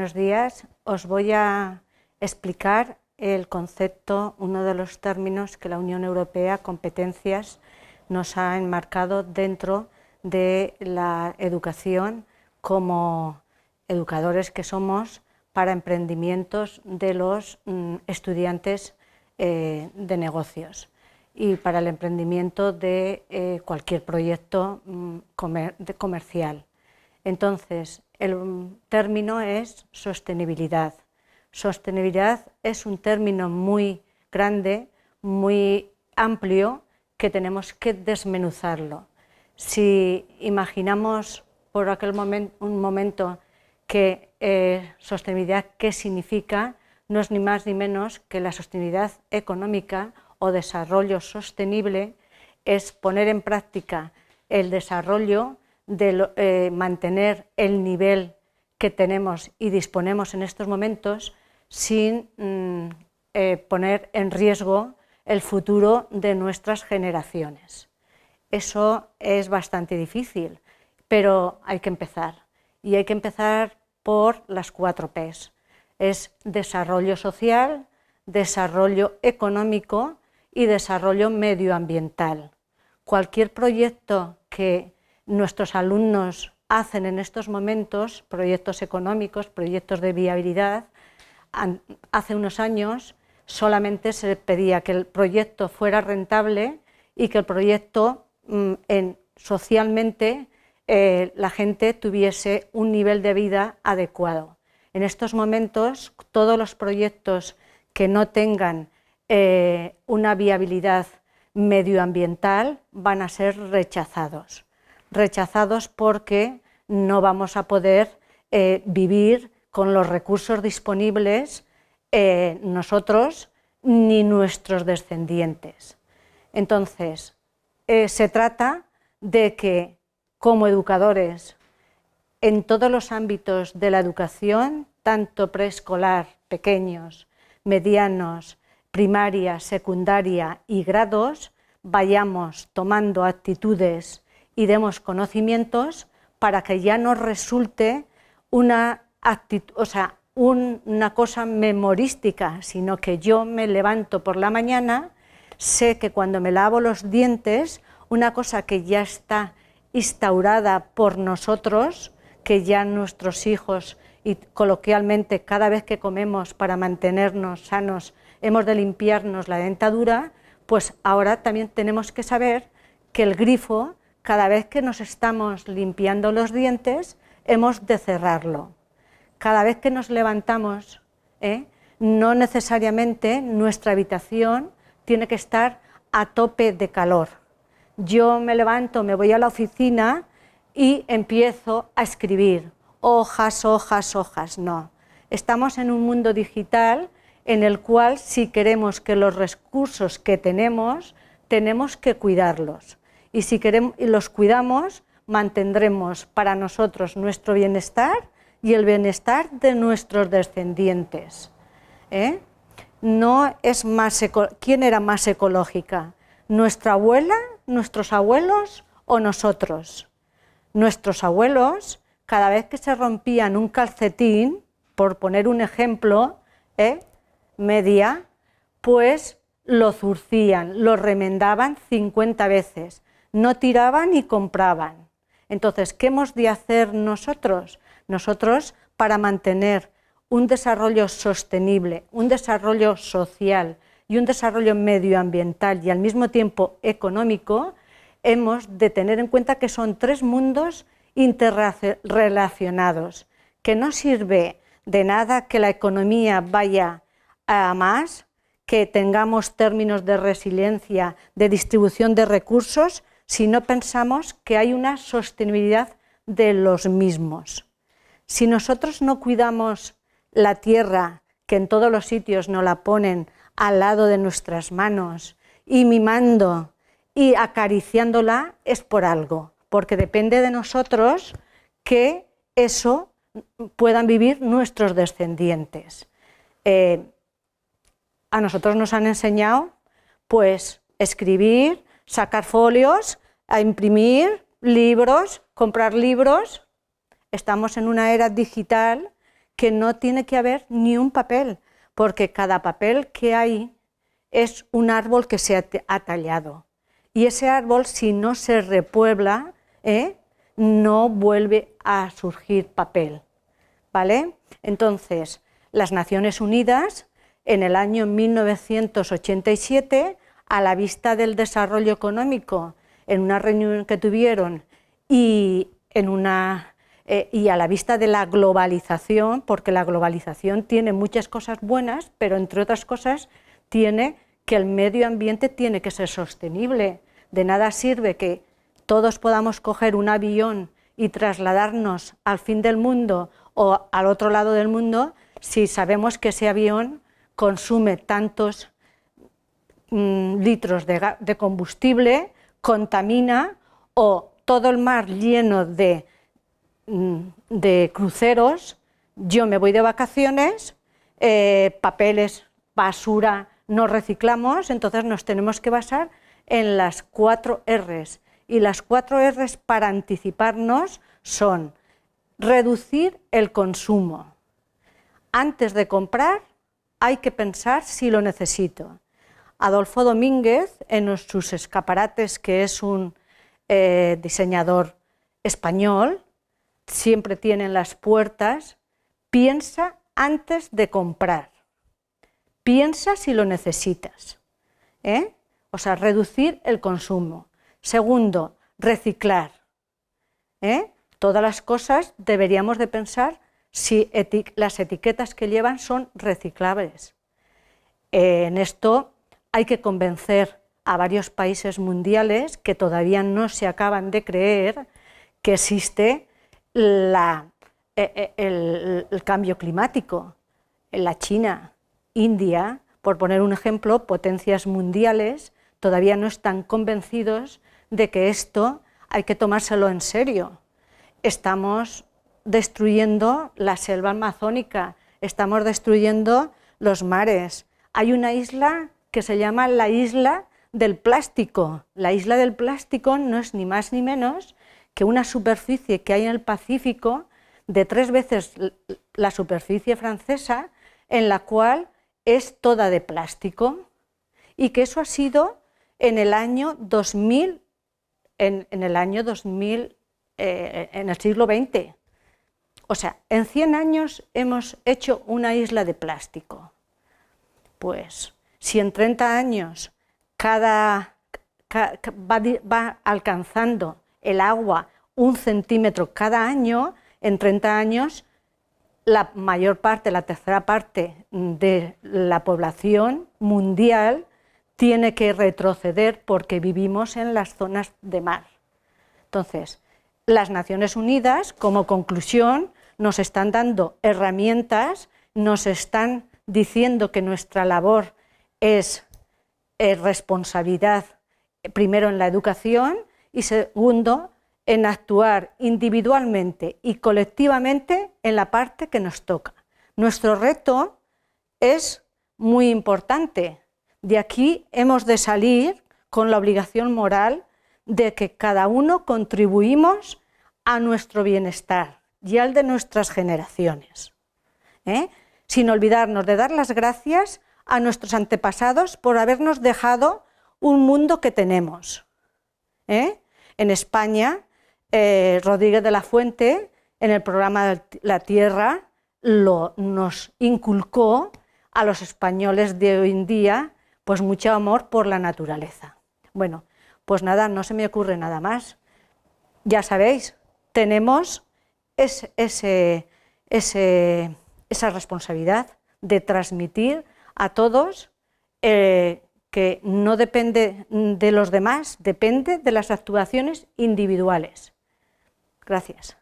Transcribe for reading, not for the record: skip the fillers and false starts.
buenos días. Os voy a explicar el concepto, uno de los términos que la Unión Europea, competencias, nos ha enmarcado dentro de la educación como educadores que somos para emprendimientos de los estudiantes de negocios y para el emprendimiento de cualquier proyecto comercial. Entonces, el término es sostenibilidad. Sostenibilidad es un término muy grande, muy amplio, que tenemos que desmenuzarlo. Si imaginamos por aquel un momento que sostenibilidad, ¿qué significa? No es ni más ni menos que la sostenibilidad económica o desarrollo sostenible, es poner en práctica el desarrollo de mantener el nivel que tenemos y disponemos en estos momentos sin poner en riesgo el futuro de nuestras generaciones. Eso es bastante difícil, pero hay que empezar. Y hay que empezar por las 4 P's. Es desarrollo social, desarrollo económico y desarrollo medioambiental. Cualquier proyecto que nuestros alumnos hacen en estos momentos, proyectos económicos, proyectos de viabilidad, hace unos años solamente se pedía que el proyecto fuera rentable y que el proyecto socialmente la gente tuviese un nivel de vida adecuado. En estos momentos todos los proyectos que no tengan una viabilidad medioambiental van a ser rechazados. Rechazados porque no vamos a poder vivir con los recursos disponibles nosotros ni nuestros descendientes. Entonces, se trata de que como educadores en todos los ámbitos de la educación, tanto preescolar, pequeños, medianos, primaria, secundaria y grados, vayamos tomando actitudes y demos conocimientos para que ya no resulte una cosa memorística, sino que yo me levanto por la mañana, sé que cuando me lavo los dientes, una cosa que ya está instaurada por nosotros, que ya nuestros hijos y coloquialmente cada vez que comemos para mantenernos sanos hemos de limpiarnos la dentadura, pues ahora también tenemos que saber que el grifo, cada vez que nos estamos limpiando los dientes, hemos de cerrarlo. Cada vez que nos levantamos, no necesariamente nuestra habitación tiene que estar a tope de calor. Yo me levanto, me voy a la oficina y empiezo a escribir hojas, hojas, hojas. No, estamos en un mundo digital en el cual si queremos que los recursos que tenemos que cuidarlos. Y si los cuidamos, mantendremos para nosotros nuestro bienestar y el bienestar de nuestros descendientes. No es ¿Quién era más ecológica? ¿Nuestra abuela, nuestros abuelos o nosotros? Nuestros abuelos, cada vez que se rompían un calcetín, por poner un ejemplo, media, pues lo zurcían, lo remendaban 50 veces, no tiraban y compraban. Entonces, ¿qué hemos de hacer nosotros? Nosotros, para mantener un desarrollo sostenible, un desarrollo social y un desarrollo medioambiental y al mismo tiempo económico, hemos de tener en cuenta que son 3 mundos interrelacionados, que no sirve de nada que la economía vaya a más, que tengamos términos de resiliencia, de distribución de recursos, si no pensamos que hay una sostenibilidad de los mismos. Si nosotros no cuidamos la tierra, que en todos los sitios nos la ponen al lado de nuestras manos, y mimando y acariciándola, es por algo, porque depende de nosotros que eso puedan vivir nuestros descendientes. A nosotros nos han enseñado pues escribir, sacar folios, a imprimir libros, comprar libros. Estamos en una era digital que no tiene que haber ni un papel, porque cada papel que hay es un árbol que se ha tallado. Y ese árbol, si no se repuebla, no vuelve a surgir papel, ¿vale? Entonces, las Naciones Unidas, en el año 1987, a la vista del desarrollo económico, en una reunión que tuvieron y a la vista de la globalización, porque la globalización tiene muchas cosas buenas, pero entre otras cosas tiene que el medio ambiente tiene que ser sostenible. De nada sirve que todos podamos coger un avión y trasladarnos al fin del mundo o al otro lado del mundo si sabemos que ese avión consume tantos litros de combustible, contamina, o todo el mar lleno de cruceros. Yo me voy de vacaciones, papeles, basura, no reciclamos, entonces nos tenemos que basar en las 4 R's. Y las 4 R's para anticiparnos son reducir el consumo. Antes de comprar hay que pensar si lo necesito. Adolfo Domínguez, en sus escaparates, que es un diseñador español, siempre tiene en las puertas: piensa antes de comprar, piensa si lo necesitas, o sea, reducir el consumo. Segundo, reciclar. Todas las cosas deberíamos de pensar si las etiquetas que llevan son reciclables. En esto hay que convencer a varios países mundiales que todavía no se acaban de creer que existe el cambio climático. En la China, India, por poner un ejemplo, potencias mundiales, todavía no están convencidos de que esto hay que tomárselo en serio. Estamos destruyendo la selva amazónica, estamos destruyendo los mares. Hay una isla que se llama la isla del plástico. La isla del plástico no es ni más ni menos que una superficie que hay en el Pacífico de 3 veces la superficie francesa, en la cual es toda de plástico, y que eso ha sido en el año 2000, en el siglo XX. O sea, en 100 años hemos hecho una isla de plástico. Pues si en 30 años va alcanzando el agua 1 centímetro cada año, en 30 años la mayor parte, la tercera parte de la población mundial tiene que retroceder porque vivimos en las zonas de mar. Entonces, las Naciones Unidas, como conclusión, nos están dando herramientas, nos están diciendo que nuestra labor es responsabilidad, primero en la educación y segundo en actuar individualmente y colectivamente en la parte que nos toca. Nuestro reto es muy importante. De aquí hemos de salir con la obligación moral de que cada uno contribuimos a nuestro bienestar y al de nuestras generaciones, sin olvidarnos de dar las gracias a nuestros antepasados por habernos dejado un mundo que tenemos. En España, Rodríguez de la Fuente, en el programa La Tierra, nos inculcó a los españoles de hoy en día pues mucho amor por la naturaleza. Bueno, pues nada, no se me ocurre nada más. Ya sabéis, tenemos esa responsabilidad de transmitir a todos que no depende de los demás, depende de las actuaciones individuales. Gracias.